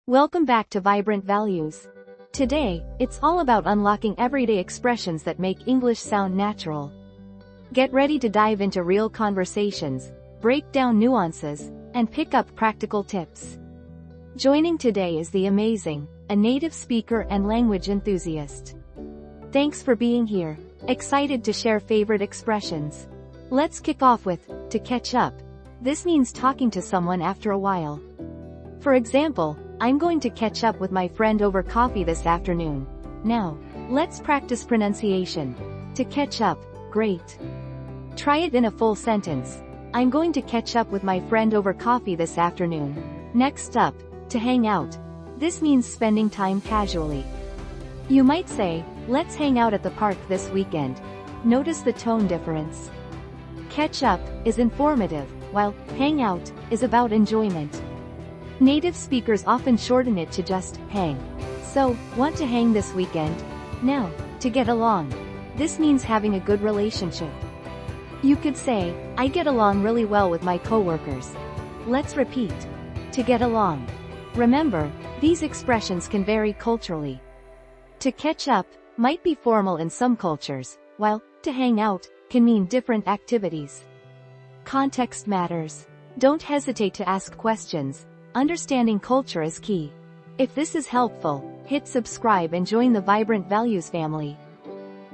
Welcome back to Vibrant Values. Today, it's all about unlocking everyday expressions that make English sound natural. Get ready to dive into real conversations, break down nuances, and pick up practical tips. Joining today is the amazing, a native speaker and language enthusiast. Thanks for being here, excited to share favorite expressions. Let's kick off with, to catch up. This means talking to someone after a while. For example, I'm going to catch up with my friend over coffee this afternoon. Now, let's practice pronunciation. To catch up, great. Try it in a full sentence. I'm going to catch up with my friend over coffee this afternoon. Next up, to hang out. This means spending time casually. You might say, let's hang out at the park this weekend. Notice the tone difference. Catch up is informative, while hang out is about enjoyment. Native speakers often shorten it to just hang. So, want to hang this weekend? Now, to get along. This means having a good relationship. You could say, I get along really well with my coworkers. Let's repeat. To get along. Remember, these expressions can vary culturally. To catch up might be formal in some cultures, while to hang out can mean different activities. Context matters. Don't hesitate to ask questions. Understanding culture is key. If this is helpful, hit subscribe and join the Vibrant Values family.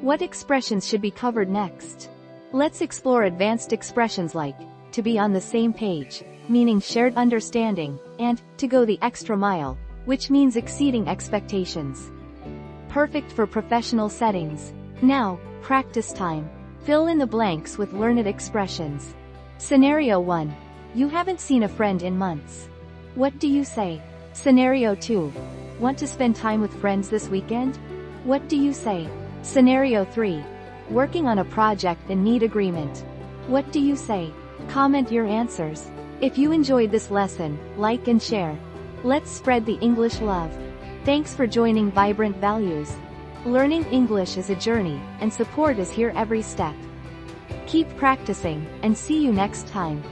What expressions should be covered next? Let's explore advanced expressions like, to be on the same page, meaning shared understanding, and, to go the extra mile, which means exceeding expectations. Perfect for professional settings. Now, practice time. Fill in the blanks with learned expressions. Scenario 1. You haven't seen a friend in months. What do you say? Scenario 2. Want to spend time with friends this weekend? What do you say? Scenario 3. Working on a project and need agreement. What do you say? Comment your answers. If you enjoyed this lesson, like and share. Let's spread the English love. Thanks for joining Vibrant Values. Learning English is a journey, and support is here every step. Keep practicing, and see you next time.